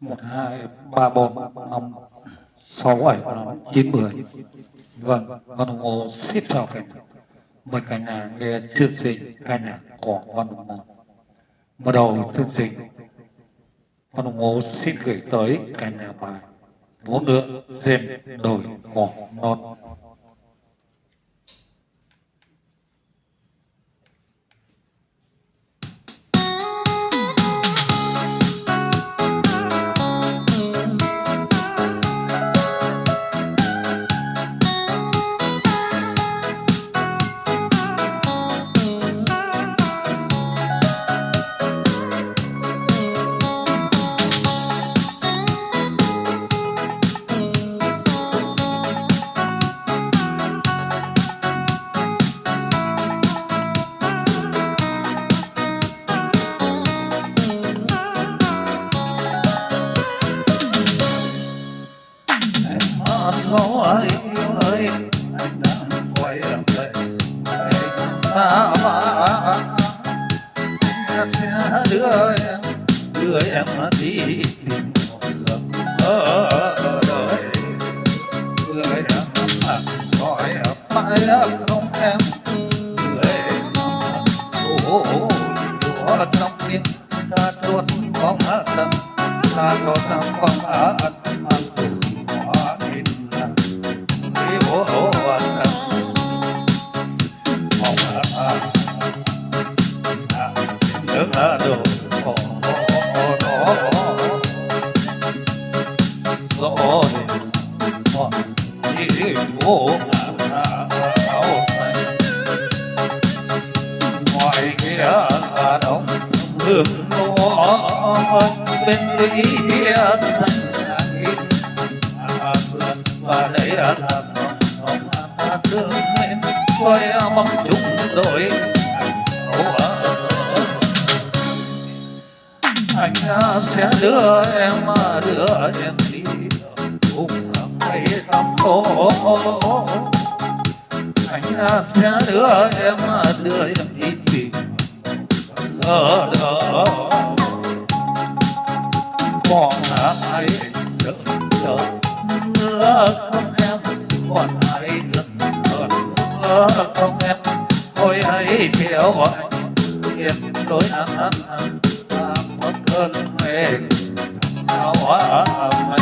1, 2, 3, 4, 5, 6, 7, 8, 9, 10. Vâng, Văn Hùng Ngô xin chào cả nhà. Mời cả nhà nghe chương trình ca nhạc của Văn Hùng Ngô. Mở đầu chương trình, Văn Hùng Ngô xin gửi tới cả nhà bài Múa ngựa rèn đồi mỏ non. Ơi yêu ơi, anh đang quay về xa mà anh sẽ đưa em đi tìm một lần ở đời, đưa em gọi phải không em, đưa em đổ trong tim ta tuột bóng thân, ta tuột bóng thân. Ngoài kia đông hương nó bên lũy xanh và đây là lòng ta thương em tôi mong chúng đôi anh sẽ đưa em đi cùng cây tăm tô, anh sẽ đưa em đi tìm ở đó còn ai đợi nữa không em, còn ai đợi nữa không em, thôi hãy theo anh yên đôi ăn một cơn mê nào mê.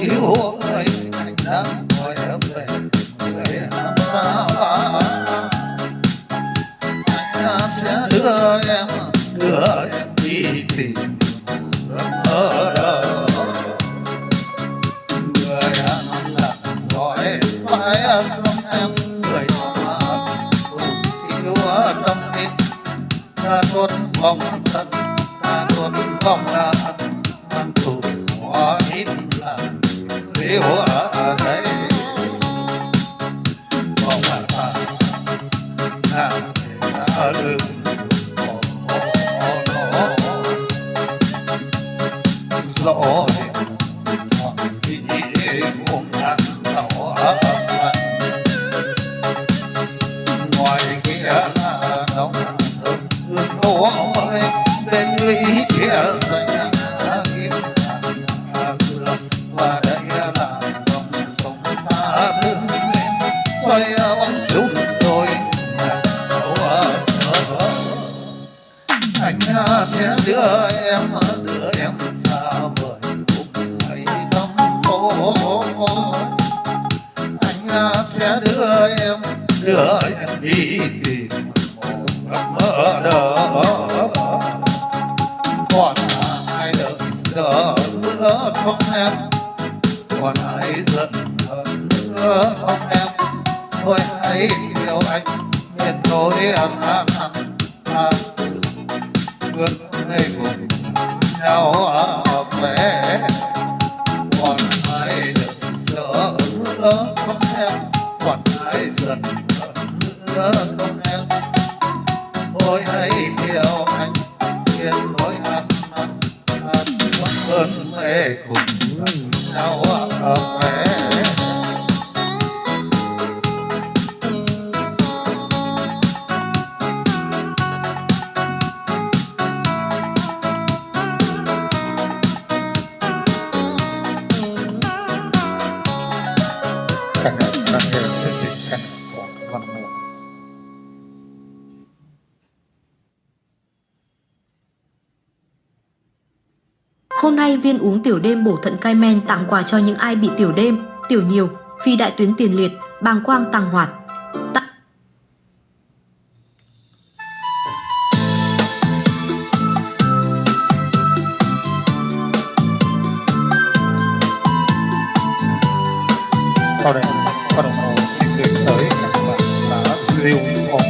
Yêu anh đang ngồi ở về người làm sao anh sẽ đưa em đi tìm ở đâu, người làm gọi phải không em, người mà yêu tâm tim ta tuôn bóng thân, ta tuôn bóng mang thù hoa ít là liễu ở đây bóng ta ta lưng rồi khi buông ăn tàu ngoài kia đông hương tố bên ly kia xanh và đây là dòng sông ta thương em xoay bóng chúng tôi anh sẽ đưa em xa vời cùng ấy tâm hồn, anh sẽ đưa em đi tìm ở đó còn ai đợi nữa không em, còn ai giận nữa không em, thôi hãy theo anh nỗi ăn ăn ăn bước ngay cùng nhau về còn ai đỡ đỡ không em còn ai giận đỡ không em ôi hãy theo anh yên lối ăn vẫn cơn mê cùng nhau về càng ngày càng còn một Hôm nay viên uống tiểu đêm bổ thận cai men tặng quà cho những ai bị tiểu đêm, tiểu nhiều, phi đại tuyến tiền liệt, bàng quang tàng hoạt. Sau đây có đồng hồ xin gửi tới các bạn là Diêu Phong.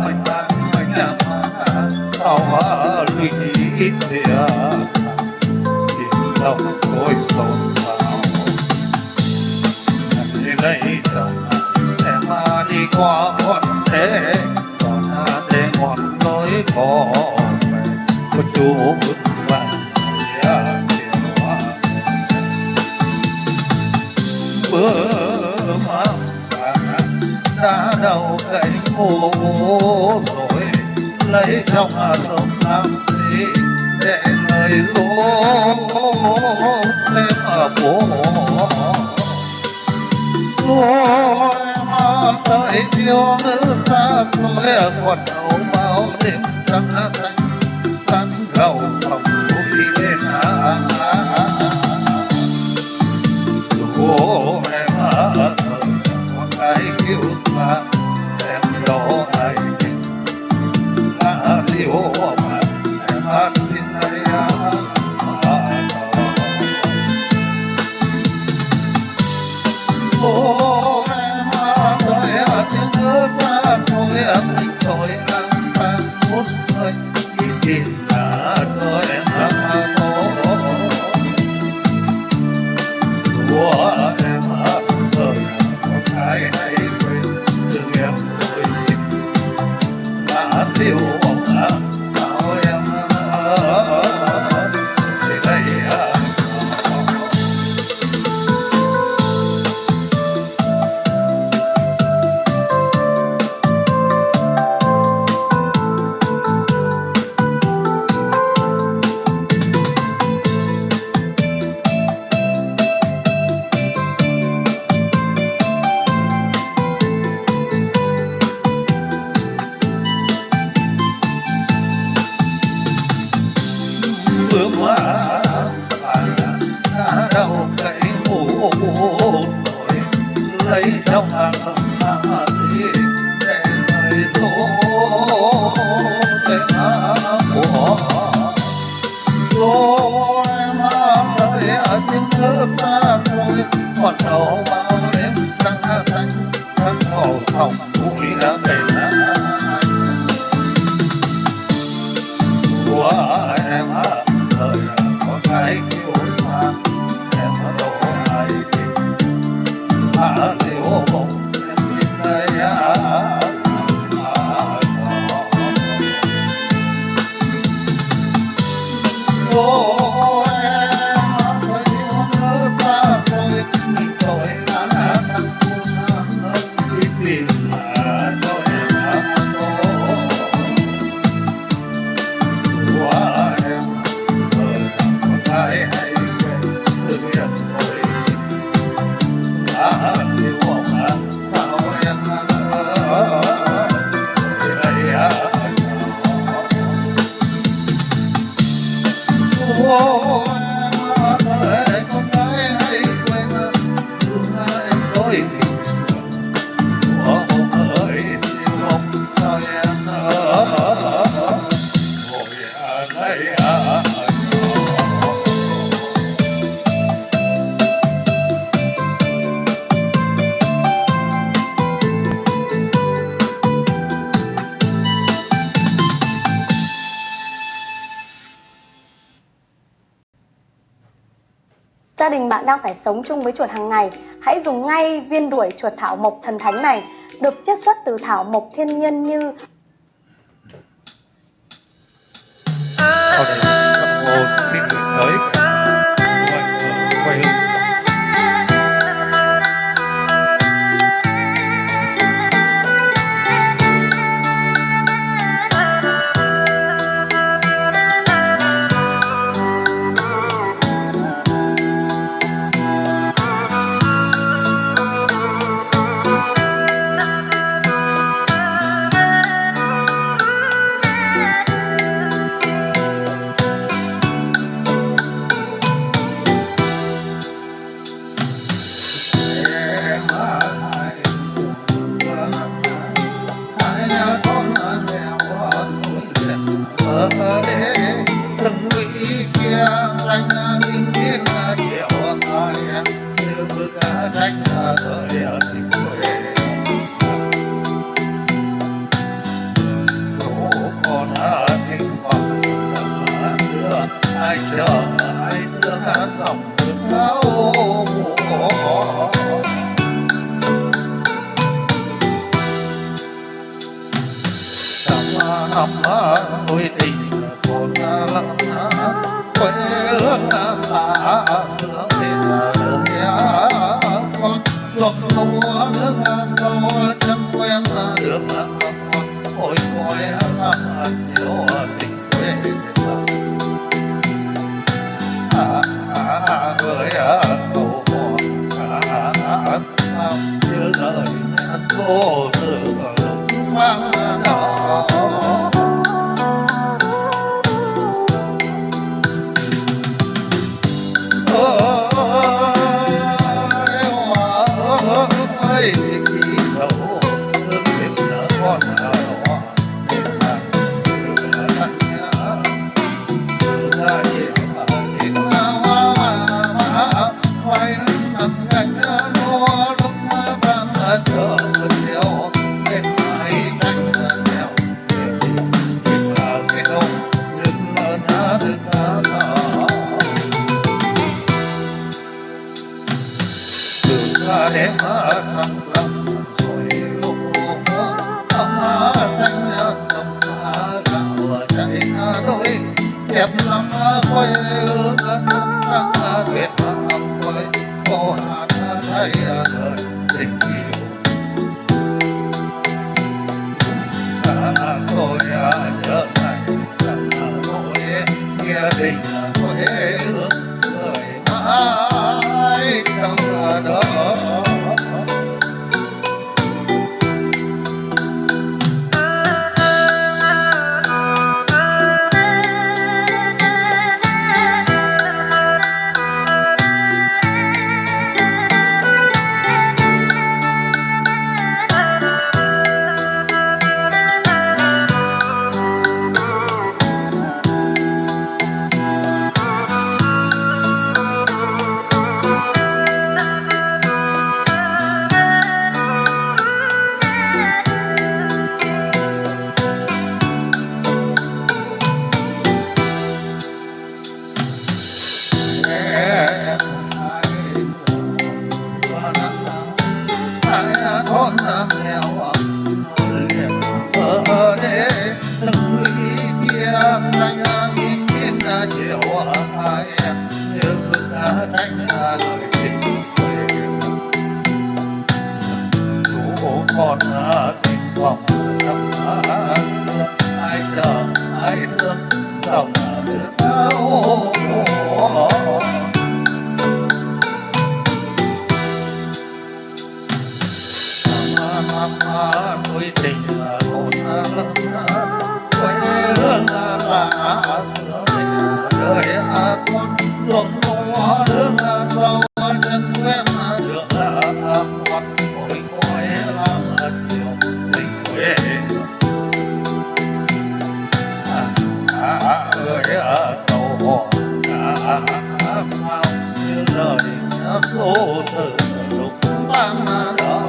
mình làm sao lụy ít thì lòng tôi xôn xao đi lấy chồng em đi qua con thế còn để ngọn lối có có chú vững vàng bữa mà đã đầu cậy mù rồi lấy trong sông làm gì để lời lố lên ở phố rồi mà tới thiếu nữ xa tôi còn đầu bao đêm trăng thanh tan gầu sông núi lên ô em ở thời có cái kêu xa em đó ai là liều mà em xin đây ô em tới tiếng nước xa tôi mình tôi đang tan muốn hơi đi tìm là cho em của em thời có cái hay quên thương em tôi là liều mà sao em thì đây bữa mà đã đâu cậy mũ rồi lấy trong sông đi để lời tố để của rồi mà đời tiếng nước xa tôi còn đầu bao đêm trăng thanh trăng màu sông mũi đã mềm của em thời có cái kêu xa em đổ ai liều bồng em xin đây ô em thấy nhớ xa tôi mình tôi đã thằng buồn đi tìm cho em của em thời có cái hay quên thương em tôi đã liều mà Gia đình bạn đang phải sống chung với chuột hàng ngày, hãy dùng ngay viên đuổi chuột thảo mộc thần thánh này, được chiết xuất từ thảo mộc thiên nhiên như Sau đây, Văn Ngô xin gửi tới quê hương. Ai chờ ai thương dòng nước áo năm đôi tình còn lặng quê hương ta xưa bên con lòng mùa nước sâu chân quen đường ôi coi năm nhiều tình quê người cầu như lời số từ mang đỏ ơi khi đầu thương biết nở con đỏ nên là thân nhớ từ ra nhiều tình hoa quay nằm cạnh mua lúc tan chờ theo bên mai cánh theo tìm là cái đâu đừng đã được từ ra đêm thăng lâm rồi lúc thanh sông gạo chạy đôi đẹp lắm quê hương trăng tuyệt quê cô hát thấy đời tình yêu tôi nhớ ngày chẳng nỗi nghĩa tình quê hương người mãi trong đó. Con nghèo liền ở đây từng ly kia xanh nghìn nghìn chiều ai như bước thanh người tình quê chú con tình vọng ai chờ ai thương dòng nước áo đôi tình còn lắm quê hương là xưa mình đời con ruộng lúa hương sâu chân quen được con ôi coi làm nhiều tình quê ơi cầu hò sao như lời số từ lúc ban đó.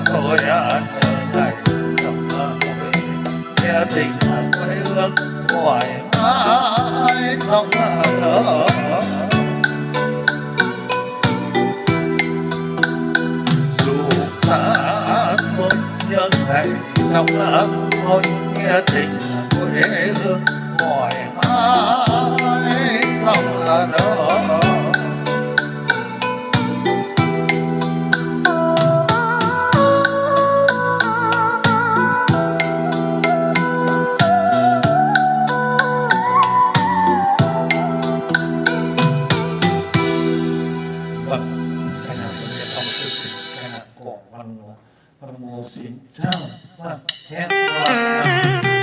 tôi nhớ ngày trong tôi nghe tình quê hương ngoài mãi trong thở dù xa tôi nhớ ngày trong tôi nghe tình quê hương ngoài mãi trong thở. Văn Mô xin chào và hẹn gặp lại.